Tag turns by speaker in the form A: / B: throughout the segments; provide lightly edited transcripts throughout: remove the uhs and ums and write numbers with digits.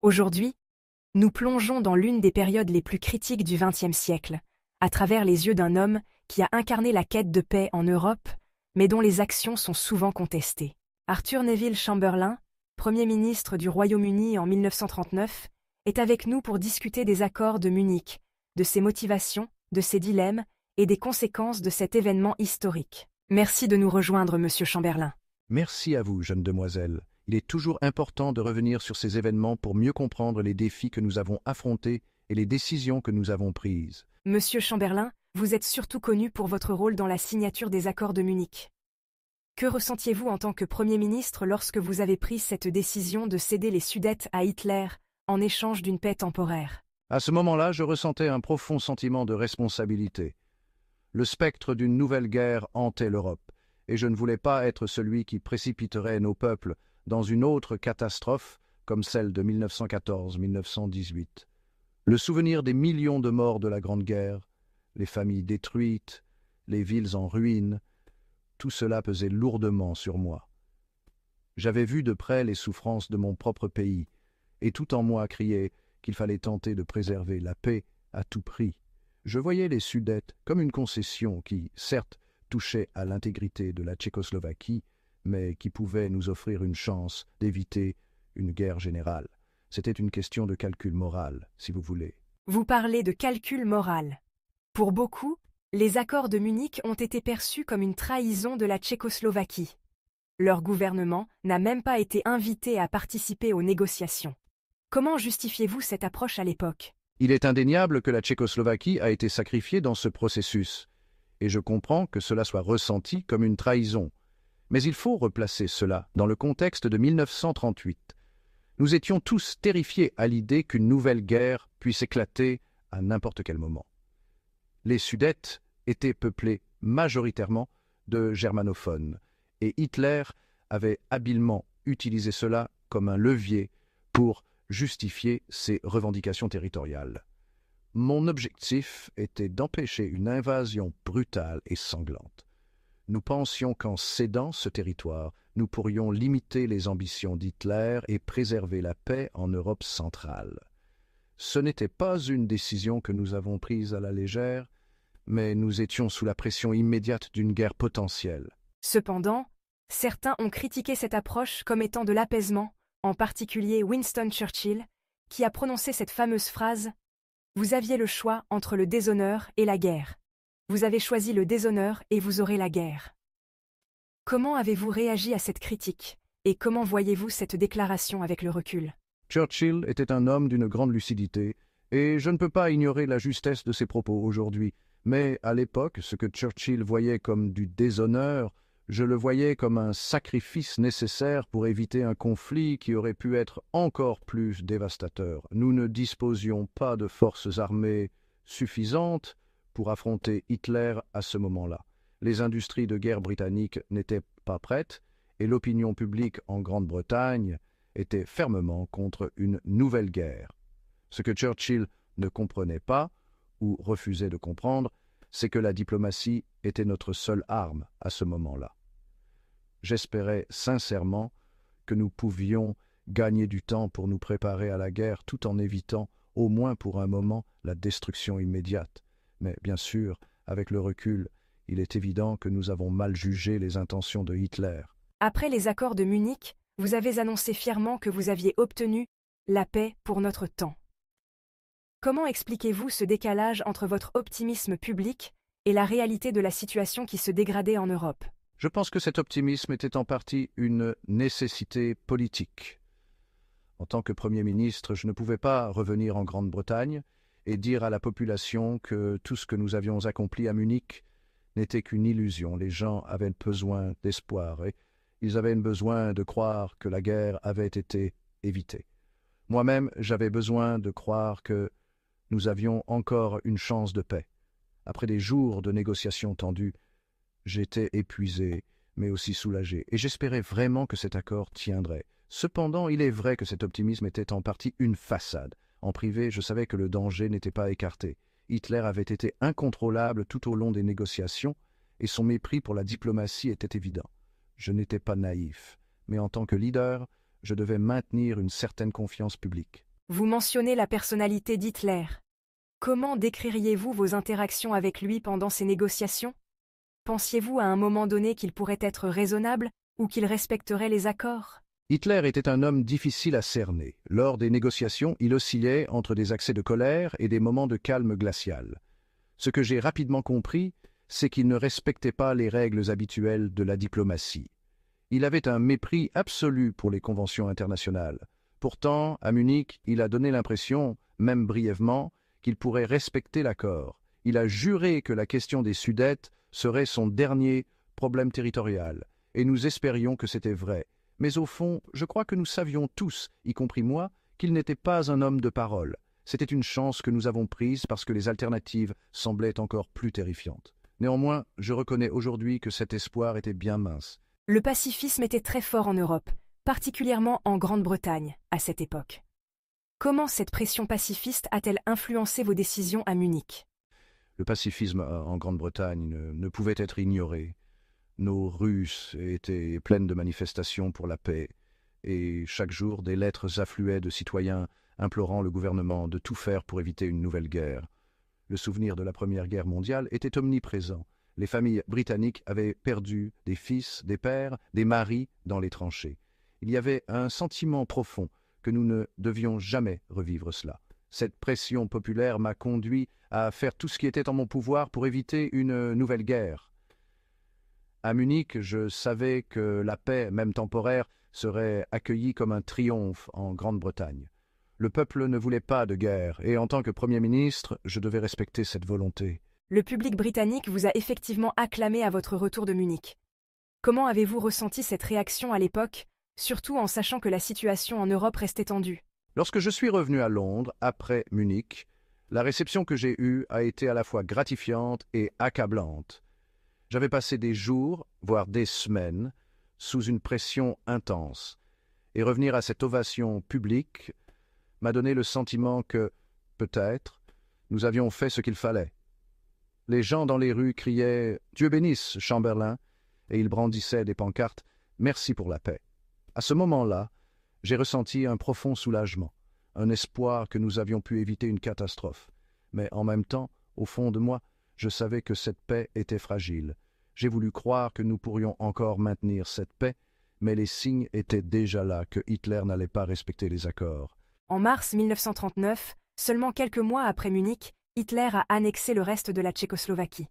A: Aujourd'hui, nous plongeons dans l'une des périodes les plus critiques du XXe siècle, à travers les yeux d'un homme qui a incarné la quête de paix en Europe, mais dont les actions sont souvent contestées. Arthur Neville Chamberlain, Premier ministre du Royaume-Uni en 1939, est avec nous pour discuter des accords de Munich, de ses motivations, de ses dilemmes et des conséquences de cet événement historique. Merci de nous rejoindre, Monsieur Chamberlain.
B: Merci à vous, jeune demoiselle. Il est toujours important de revenir sur ces événements pour mieux comprendre les défis que nous avons affrontés et les décisions que nous avons prises.
A: Monsieur Chamberlain, vous êtes surtout connu pour votre rôle dans la signature des accords de Munich. Que ressentiez-vous en tant que Premier ministre lorsque vous avez pris cette décision de céder les Sudètes à Hitler en échange d'une paix temporaire?
B: À ce moment-là, je ressentais un profond sentiment de responsabilité. Le spectre d'une nouvelle guerre hantait l'Europe, et je ne voulais pas être celui qui précipiterait nos peuples dans une autre catastrophe comme celle de 1914-1918. Le souvenir des millions de morts de la Grande Guerre, les familles détruites, les villes en ruine, tout cela pesait lourdement sur moi. J'avais vu de près les souffrances de mon propre pays, et tout en moi criait qu'il fallait tenter de préserver la paix à tout prix. Je voyais les Sudètes comme une concession qui, certes, touchait à l'intégrité de la Tchécoslovaquie, mais qui pouvait nous offrir une chance d'éviter une guerre générale. C'était une question de calcul moral, si vous voulez.
A: Vous parlez de calcul moral. Pour beaucoup, les accords de Munich ont été perçus comme une trahison de la Tchécoslovaquie. Leur gouvernement n'a même pas été invité à participer aux négociations. Comment justifiez-vous cette approche à l'époque?
B: Il est indéniable que la Tchécoslovaquie a été sacrifiée dans ce processus, et je comprends que cela soit ressenti comme une trahison. Mais il faut replacer cela dans le contexte de 1938. Nous étions tous terrifiés à l'idée qu'une nouvelle guerre puisse éclater à n'importe quel moment. Les Sudètes étaient peuplés majoritairement de germanophones, et Hitler avait habilement utilisé cela comme un levier pour justifier ses revendications territoriales. Mon objectif était d'empêcher une invasion brutale et sanglante. Nous pensions qu'en cédant ce territoire, nous pourrions limiter les ambitions d'Hitler et préserver la paix en Europe centrale. Ce n'était pas une décision que nous avons prise à la légère, mais nous étions sous la pression immédiate d'une guerre potentielle.
A: Cependant, certains ont critiqué cette approche comme étant de l'apaisement, en particulier Winston Churchill, qui a prononcé cette fameuse phrase « Vous aviez le choix entre le déshonneur et la guerre. Vous avez choisi le déshonneur et vous aurez la guerre. » Comment avez-vous réagi à cette critique, et comment voyez-vous cette déclaration avec le recul?
B: Churchill était un homme d'une grande lucidité, et je ne peux pas ignorer la justesse de ses propos aujourd'hui. Mais à l'époque, ce que Churchill voyait comme du déshonneur, je le voyais comme un sacrifice nécessaire pour éviter un conflit qui aurait pu être encore plus dévastateur. Nous ne disposions pas de forces armées suffisantes pour affronter Hitler à ce moment-là. Les industries de guerre britanniques n'étaient pas prêtes, et l'opinion publique en Grande-Bretagne était fermement contre une nouvelle guerre. Ce que Churchill ne comprenait pas, ou refusait de comprendre, c'est que la diplomatie était notre seule arme à ce moment-là. J'espérais sincèrement que nous pouvions gagner du temps pour nous préparer à la guerre tout en évitant, au moins pour un moment, la destruction immédiate. Mais bien sûr, avec le recul, il est évident que nous avons mal jugé les intentions de Hitler.
A: Après les accords de Munich, vous avez annoncé fièrement que vous aviez obtenu la paix pour notre temps. Comment expliquez-vous ce décalage entre votre optimisme public et la réalité de la situation qui se dégradait en Europe?
B: Je pense que cet optimisme était en partie une nécessité politique. En tant que Premier ministre, je ne pouvais pas revenir en Grande-Bretagne et dire à la population que tout ce que nous avions accompli à Munich n'était qu'une illusion. Les gens avaient besoin d'espoir et ils avaient besoin de croire que la guerre avait été évitée. Moi-même, j'avais besoin de croire que nous avions encore une chance de paix. Après des jours de négociations tendues, j'étais épuisé, mais aussi soulagé, et j'espérais vraiment que cet accord tiendrait. Cependant, il est vrai que cet optimisme était en partie une façade. En privé, je savais que le danger n'était pas écarté. Hitler avait été incontrôlable tout au long des négociations, et son mépris pour la diplomatie était évident. Je n'étais pas naïf, mais en tant que leader, je devais maintenir une certaine confiance publique.
A: Vous mentionnez la personnalité d'Hitler. Comment décririez-vous vos interactions avec lui pendant ces négociations? Pensiez-vous à un moment donné qu'il pourrait être raisonnable ou qu'il respecterait les accords?
B: Hitler était un homme difficile à cerner. Lors des négociations, il oscillait entre des accès de colère et des moments de calme glacial. Ce que j'ai rapidement compris, c'est qu'il ne respectait pas les règles habituelles de la diplomatie. Il avait un mépris absolu pour les conventions internationales. Pourtant, à Munich, il a donné l'impression, même brièvement, qu'il pourrait respecter l'accord. Il a juré que la question des Sudètes serait son dernier problème territorial, et nous espérions que c'était vrai. Mais au fond, je crois que nous savions tous, y compris moi, qu'il n'était pas un homme de parole. C'était une chance que nous avons prise parce que les alternatives semblaient encore plus terrifiantes. Néanmoins, je reconnais aujourd'hui que cet espoir était bien mince.
A: Le pacifisme était très fort en Europe, particulièrement en Grande-Bretagne, à cette époque. Comment cette pression pacifiste a-t-elle influencé vos décisions à Munich?
B: Le pacifisme en Grande-Bretagne ne pouvait être ignoré. Nos rues étaient pleines de manifestations pour la paix, et chaque jour des lettres affluaient de citoyens implorant le gouvernement de tout faire pour éviter une nouvelle guerre. Le souvenir de la Première Guerre mondiale était omniprésent. Les familles britanniques avaient perdu des fils, des pères, des maris dans les tranchées. Il y avait un sentiment profond que nous ne devions jamais revivre cela. Cette pression populaire m'a conduit à faire tout ce qui était en mon pouvoir pour éviter une nouvelle guerre. À Munich, je savais que la paix, même temporaire, serait accueillie comme un triomphe en Grande-Bretagne. Le peuple ne voulait pas de guerre, et en tant que Premier ministre, je devais respecter cette volonté.
A: Le public britannique vous a effectivement acclamé à votre retour de Munich. Comment avez-vous ressenti cette réaction à l'époque, surtout en sachant que la situation en Europe restait tendue?
B: Lorsque je suis revenu à Londres, après Munich, la réception que j'ai eue a été à la fois gratifiante et accablante. J'avais passé des jours, voire des semaines, sous une pression intense, et revenir à cette ovation publique m'a donné le sentiment que, peut-être, nous avions fait ce qu'il fallait. Les gens dans les rues criaient « Dieu bénisse, Chamberlain !» et ils brandissaient des pancartes « Merci pour la paix ». À ce moment-là, j'ai ressenti un profond soulagement, un espoir que nous avions pu éviter une catastrophe. Mais en même temps, au fond de moi, je savais que cette paix était fragile. J'ai voulu croire que nous pourrions encore maintenir cette paix, mais les signes étaient déjà là que Hitler n'allait pas respecter les accords.
A: En mars 1939, seulement quelques mois après Munich, Hitler a annexé le reste de la Tchécoslovaquie.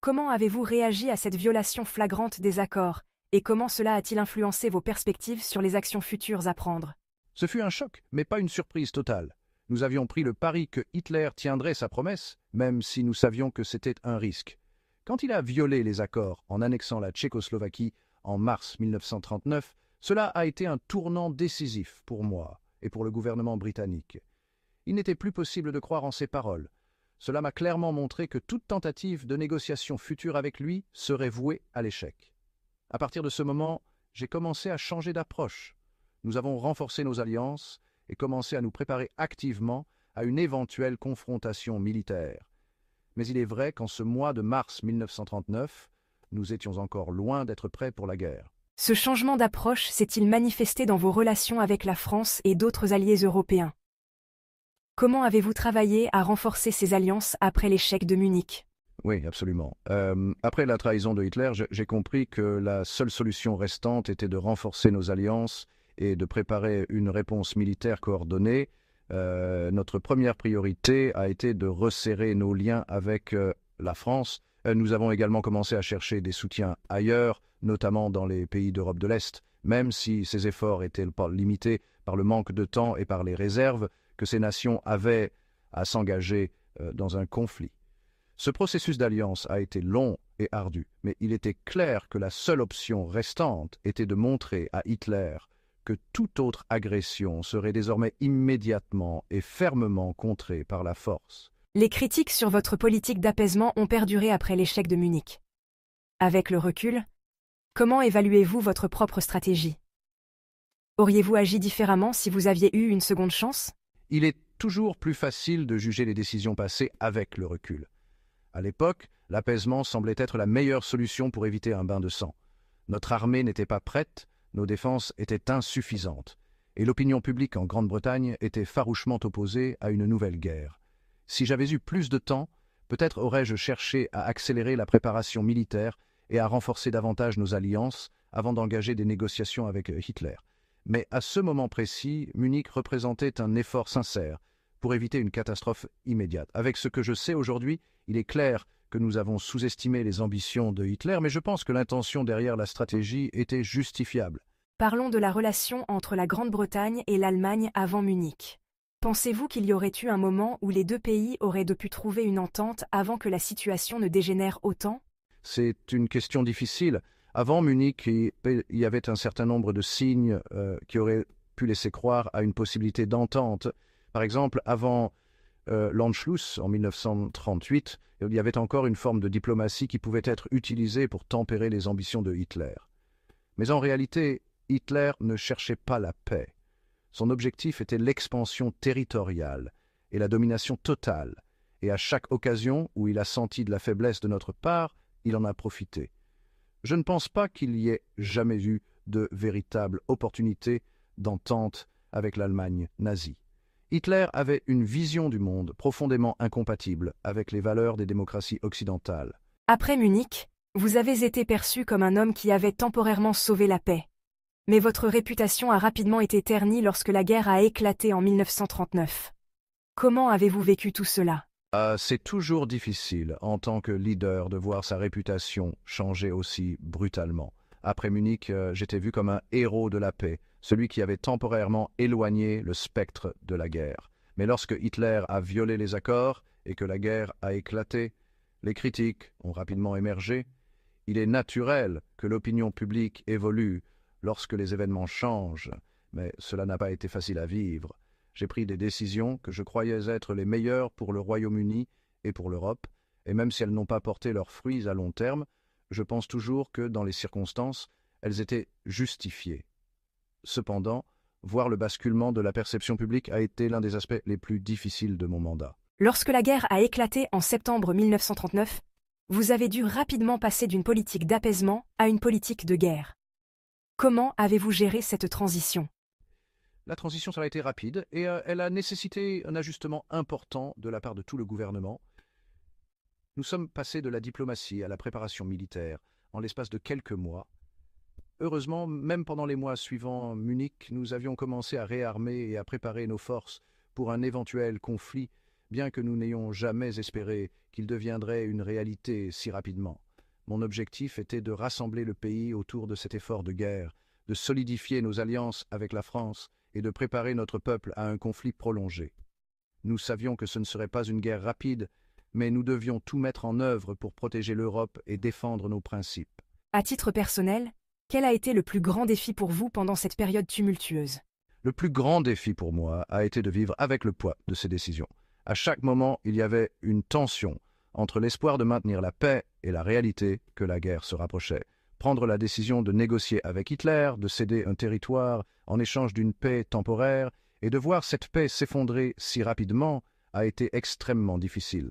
A: Comment avez-vous réagi à cette violation flagrante des accords, et comment cela a-t-il influencé vos perspectives sur les actions futures à prendre?
B: Ce fut un choc, mais pas une surprise totale. Nous avions pris le pari que Hitler tiendrait sa promesse, même si nous savions que c'était un risque. Quand il a violé les accords en annexant la Tchécoslovaquie en mars 1939, cela a été un tournant décisif pour moi et pour le gouvernement britannique. Il n'était plus possible de croire en ses paroles. Cela m'a clairement montré que toute tentative de négociation future avec lui serait vouée à l'échec. À partir de ce moment, j'ai commencé à changer d'approche. Nous avons renforcé nos alliances et commencé à nous préparer activement à une éventuelle confrontation militaire. Mais il est vrai qu'en ce mois de mars 1939, nous étions encore loin d'être prêts pour la guerre.
A: Ce changement d'approche s'est-il manifesté dans vos relations avec la France et d'autres alliés européens? Comment avez-vous travaillé à renforcer ces alliances après l'échec de Munich?
B: Oui, absolument. Après la trahison de Hitler, j'ai compris que la seule solution restante était de renforcer nos alliances et de préparer une réponse militaire coordonnée. Notre première priorité a été de resserrer nos liens avec la France. Nous avons également commencé à chercher des soutiens ailleurs, notamment dans les pays d'Europe de l'Est, même si ces efforts étaient limités par le manque de temps et par les réserves que ces nations avaient à s'engager dans un conflit. Ce processus d'alliance a été long et ardu, mais il était clair que la seule option restante était de montrer à Hitler que toute autre agression serait désormais immédiatement et fermement contrée par la force.
A: Les critiques sur votre politique d'apaisement ont perduré après l'échec de Munich. Avec le recul, comment évaluez-vous votre propre stratégie? Auriez-vous agi différemment si vous aviez eu une seconde chance?
B: Il est toujours plus facile de juger les décisions passées avec le recul. À l'époque, l'apaisement semblait être la meilleure solution pour éviter un bain de sang. Notre armée n'était pas prête, nos défenses étaient insuffisantes, et l'opinion publique en Grande-Bretagne était farouchement opposée à une nouvelle guerre. Si j'avais eu plus de temps, peut-être aurais-je cherché à accélérer la préparation militaire et à renforcer davantage nos alliances avant d'engager des négociations avec Hitler. Mais à ce moment précis, Munich représentait un effort sincère pour éviter une catastrophe immédiate. Avec ce que je sais aujourd'hui, il est clair que nous avons sous-estimé les ambitions de Hitler, mais je pense que l'intention derrière la stratégie était justifiable.
A: Parlons de la relation entre la Grande-Bretagne et l'Allemagne avant Munich. Pensez-vous qu'il y aurait eu un moment où les deux pays auraient pu trouver une entente avant que la situation ne dégénère autant?
B: C'est une question difficile. Avant Munich, il y avait un certain nombre de signes qui auraient pu laisser croire à une possibilité d'entente. Par exemple, avant l'Anschluss, en 1938, il y avait encore une forme de diplomatie qui pouvait être utilisée pour tempérer les ambitions de Hitler. Mais en réalité, Hitler ne cherchait pas la paix. Son objectif était l'expansion territoriale et la domination totale, et à chaque occasion où il a senti de la faiblesse de notre part, il en a profité. Je ne pense pas qu'il y ait jamais eu de véritable opportunité d'entente avec l'Allemagne nazie. Hitler avait une vision du monde profondément incompatible avec les valeurs des démocraties occidentales.
A: Après Munich, vous avez été perçu comme un homme qui avait temporairement sauvé la paix. Mais votre réputation a rapidement été ternie lorsque la guerre a éclaté en 1939. Comment avez-vous vécu tout cela?
B: C'est toujours difficile, en tant que leader, de voir sa réputation changer aussi brutalement. Après Munich, j'étais vu comme un héros de la paix, celui qui avait temporairement éloigné le spectre de la guerre. Mais lorsque Hitler a violé les accords et que la guerre a éclaté, les critiques ont rapidement émergé. Il est naturel que l'opinion publique évolue lorsque les événements changent, mais cela n'a pas été facile à vivre. J'ai pris des décisions que je croyais être les meilleures pour le Royaume-Uni et pour l'Europe, et même si elles n'ont pas porté leurs fruits à long terme, je pense toujours que, dans les circonstances, elles étaient justifiées. Cependant, voir le basculement de la perception publique a été l'un des aspects les plus difficiles de mon mandat.
A: Lorsque la guerre a éclaté en septembre 1939, vous avez dû rapidement passer d'une politique d'apaisement à une politique de guerre. Comment avez-vous géré cette transition?
B: La transition, ça a été rapide et elle a nécessité un ajustement important de la part de tout le gouvernement. Nous sommes passés de la diplomatie à la préparation militaire en l'espace de quelques mois. Heureusement, même pendant les mois suivant Munich, nous avions commencé à réarmer et à préparer nos forces pour un éventuel conflit, bien que nous n'ayons jamais espéré qu'il deviendrait une réalité si rapidement. Mon objectif était de rassembler le pays autour de cet effort de guerre, de solidifier nos alliances avec la France et de préparer notre peuple à un conflit prolongé. Nous savions que ce ne serait pas une guerre rapide, mais nous devions tout mettre en œuvre pour protéger l'Europe et défendre nos principes.
A: À titre personnel, quel a été le plus grand défi pour vous pendant cette période tumultueuse?
B: Le plus grand défi pour moi a été de vivre avec le poids de ces décisions. À chaque moment, il y avait une tension entre l'espoir de maintenir la paix et la réalité que la guerre se rapprochait. Prendre la décision de négocier avec Hitler, de céder un territoire en échange d'une paix temporaire, et de voir cette paix s'effondrer si rapidement a été extrêmement difficile.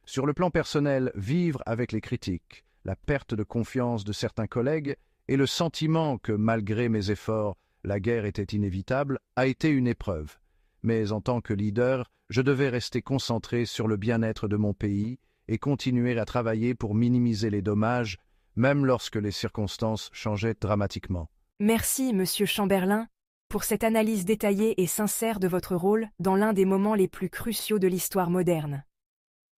B: Sur le plan personnel, vivre avec les critiques, la perte de confiance de certains collègues et le sentiment que, malgré mes efforts, la guerre était inévitable, a été une épreuve. Mais en tant que leader, je devais rester concentré sur le bien-être de mon pays et continuer à travailler pour minimiser les dommages, même lorsque les circonstances changeaient dramatiquement.
A: Merci, Monsieur Chamberlain, pour cette analyse détaillée et sincère de votre rôle dans l'un des moments les plus cruciaux de l'histoire moderne.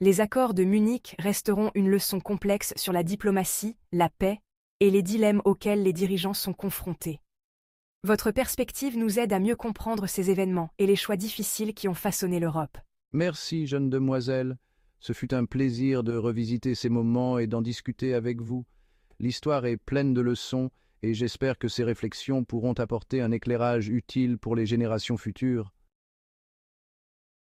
A: Les accords de Munich resteront une leçon complexe sur la diplomatie, la paix et les dilemmes auxquels les dirigeants sont confrontés. Votre perspective nous aide à mieux comprendre ces événements et les choix difficiles qui ont façonné l'Europe.
B: Merci, jeune demoiselle. Ce fut un plaisir de revisiter ces moments et d'en discuter avec vous. L'histoire est pleine de leçons et j'espère que ces réflexions pourront apporter un éclairage utile pour les générations futures.